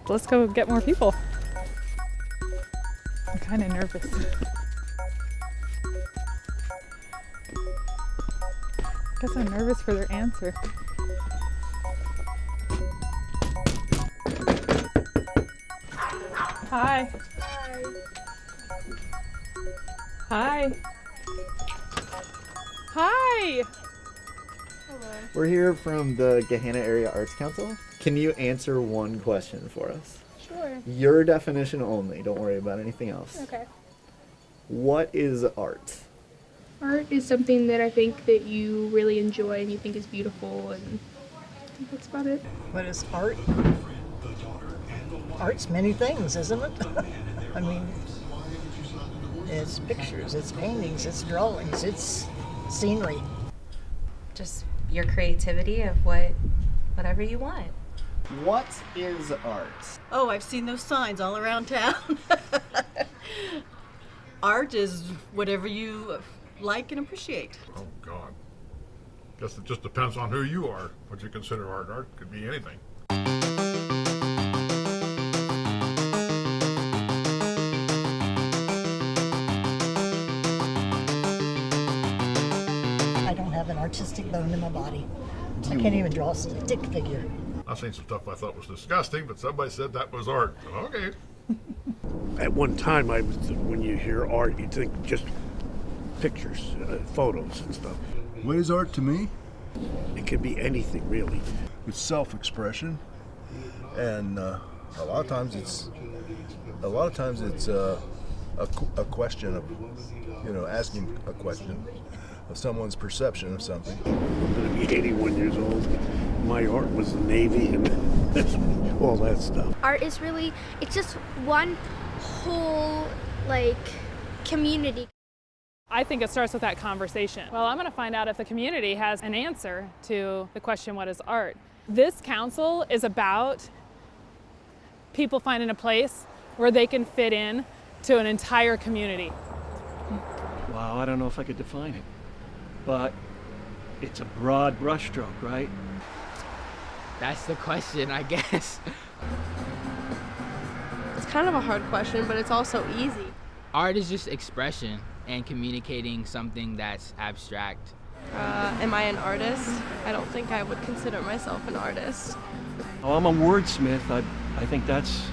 Let's go get more people. I'm kind of nervous. I guess I'm nervous for their answer. Hi. Hi. Hi. We're here from the Gahanna Area Arts Council. Can you answer one question for us? Sure. Your definition only. Don't worry about anything else. Okay. What is art? Art is something that I think that you really enjoy and you think is beautiful, and I think that's about it. What is art? Art's many things, isn't it? I mean, it's pictures, it's paintings, it's drawings, it's scenery. Just your creativity of whatever you want. What is art? Oh, I've seen those signs all around town. Art is whatever you like and appreciate. Oh, God. Guess it just depends on who you are, what you consider art. Art could be anything. I don't have an artistic bone in my body. I can't even draw a stick figure. I've seen some stuff I thought was disgusting, but somebody said that was art. Okay. At one time, when you hear art, you think just pictures, photos and stuff. What is art to me? It can be anything, really. It's self-expression, and a lot of times it's a question of, asking a question of someone's perception of something. I'm going to be 81 years old. My art was the Navy and all that stuff. Art is really, it's just one whole, community. I think it starts with that conversation. Well, I'm going to find out if the community has an answer to the question, what is art? This council is about people finding a place where they can fit in to an entire community. Wow, I don't know if I could define it, but it's a broad brushstroke, right? That's the question, I guess. It's kind of a hard question, but it's also easy. Art is just expression and communicating something that's abstract. Am I an artist? I don't think I would consider myself an artist. Oh, I'm a wordsmith. I think that's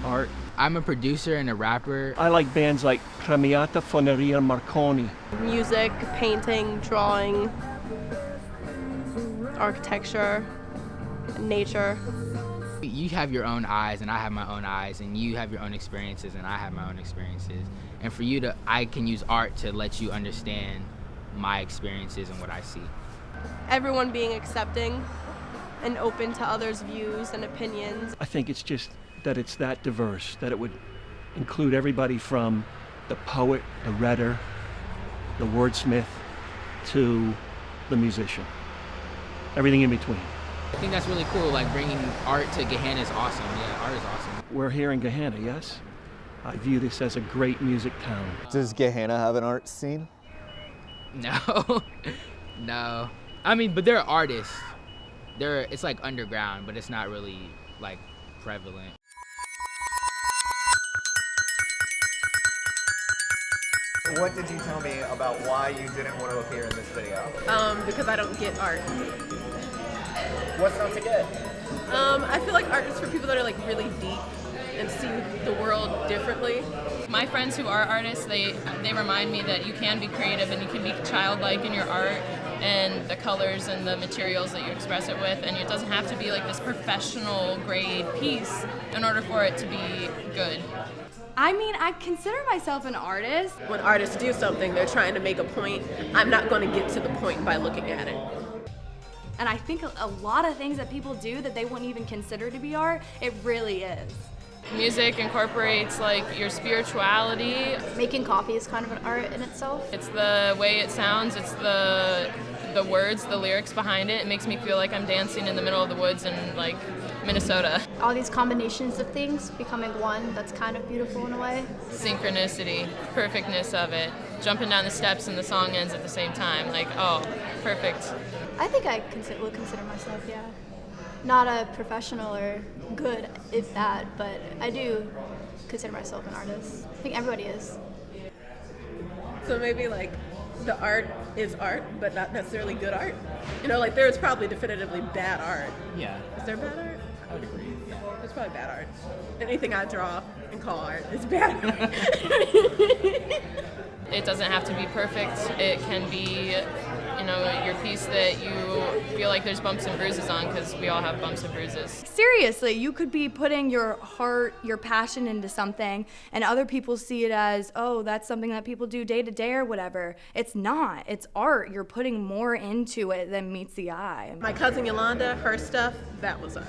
art. I'm a producer and a rapper. I like bands like Premiata Foneria Marconi. Music, painting, drawing, architecture, nature. You have your own eyes and I have my own eyes, and you have your own experiences and I have my own experiences. And for you I can use art to let you understand my experiences and what I see. Everyone being accepting and open to others' views and opinions. I think it's just that it's that diverse, that it would include everybody from the poet, the writer, the wordsmith, to the musician. Everything in between. I think that's really cool, bringing art to Gahanna is awesome. Yeah, art is awesome. We're here in Gahanna, yes? I view this as a great music town. Does Gahanna have an art scene? No, no. I mean, but they're artists. It's underground, but it's not really prevalent. What did you tell me about why you didn't want to appear in this video? Because I don't get art. What's not to get? I feel like art is for people that are really deep and see the world differently. My friends who are artists, they remind me that you can be creative and you can be childlike in your art and the colors and the materials that you express it with, and it doesn't have to be this professional grade piece in order for it to be good. I mean, I consider myself an artist. When artists do something, they're trying to make a point. I'm not going to get to the point by looking at it. And I think a lot of things that people do that they wouldn't even consider to be art, it really is. Music incorporates your spirituality. Making coffee is kind of an art in itself. It's the way it sounds, it's the words, the lyrics behind it. It makes me feel like I'm dancing in the middle of the woods and Minnesota. All these combinations of things becoming one, that's kind of beautiful in a way. Synchronicity, perfectness of it. Jumping down the steps and the song ends at the same time. Like, oh, perfect. I think I would consider myself, yeah. Not a professional or good, if that, but I do consider myself an artist. I think everybody is. So maybe like the art is art, but not necessarily good art. You know, like there's probably definitively bad art. Yeah. Is there bad art? I would agree. Yeah. There's probably bad art. Anything I draw and call art is bad art. It doesn't have to be perfect. It can be, you know, your piece that you feel like there's bumps and bruises on, because we all have bumps and bruises. Seriously, you could be putting your heart, your passion into something, and other people see it as, oh, that's something that people do day to day or whatever. It's not. It's art. You're putting more into it than meets the eye. My cousin Yolanda, her stuff, that was art.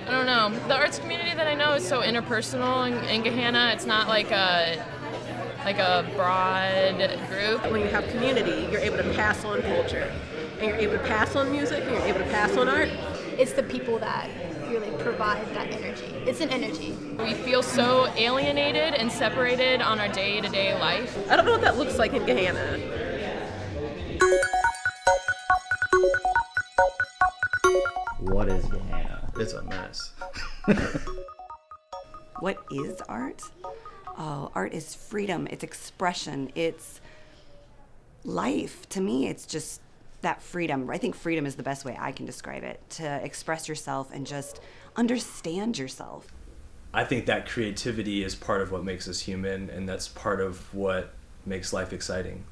I don't know. The arts community that I know is so interpersonal in Gahanna. It's not like a broad group. When you have community, you're able to pass on culture, and you're able to pass on music, and you're able to pass on art. It's the people that really provide that energy. It's an energy. We feel so alienated and separated on our day-to-day life. I don't know what that looks like in Gahanna. What is Gahanna? It's a mess. What is art? Oh, art is freedom. It's expression. It's life. To me, it's just that freedom. I think freedom is the best way I can describe it, to express yourself and just understand yourself. I think that creativity is part of what makes us human, and that's part of what makes life exciting.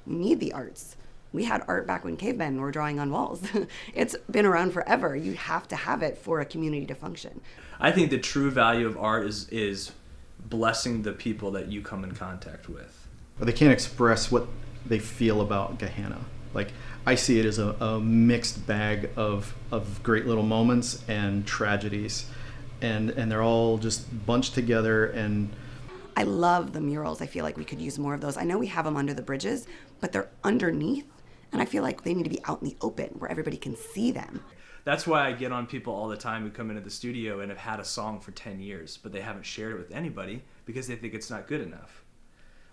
You need the arts. We had art back when cavemen were drawing on walls. It's been around forever. You have to have it for a community to function. I think the true value of art is blessing the people that you come in contact with. They can't express what they feel about Gahanna. Like, I see it as a mixed bag of great little moments and tragedies. And they're all just bunched together. And I love the murals. I feel like we could use more of those. I know we have them under the bridges, but they're underneath. And I feel like they need to be out in the open where everybody can see them. That's why I get on people all the time who come into the studio and have had a song for 10 years, but they haven't shared it with anybody because they think it's not good enough.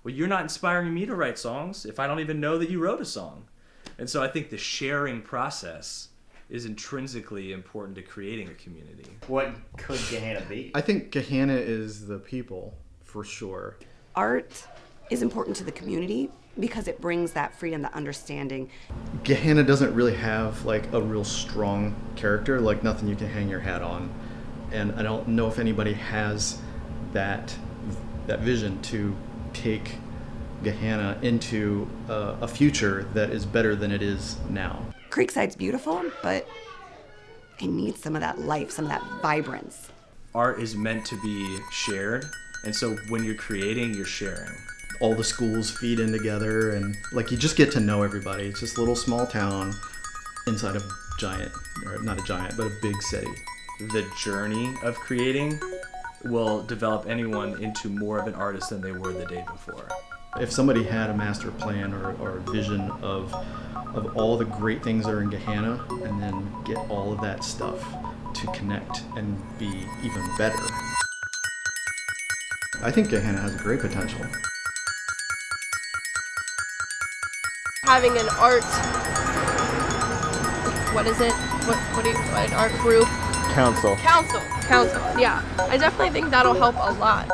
Well, you're not inspiring me to write songs if I don't even know that you wrote a song. And so I think the sharing process is intrinsically important to creating a community. What could Gahanna be? I think Gahanna is the people, for sure. Art is important to the community because it brings that freedom, that understanding. Gahanna doesn't really have like a real strong character, like nothing you can hang your hat on. And I don't know if anybody has that vision to take Gahanna into a future that is better than it is now. Creekside's beautiful, but it needs some of that life, some of that vibrance. Art is meant to be shared, and so when you're creating, you're sharing. All the schools feed in together, and like you just get to know everybody. It's this little small town inside a giant, or not a giant, but a big city. The journey of creating will develop anyone into more of an artist than they were the day before. If somebody had a master plan or a vision of all the great things that are in Gahanna, and then get all of that stuff to connect and be even better, I think Gahanna has great potential. Having an art, what is it? What an art group? Council. Council, yeah. I definitely think that'll help a lot.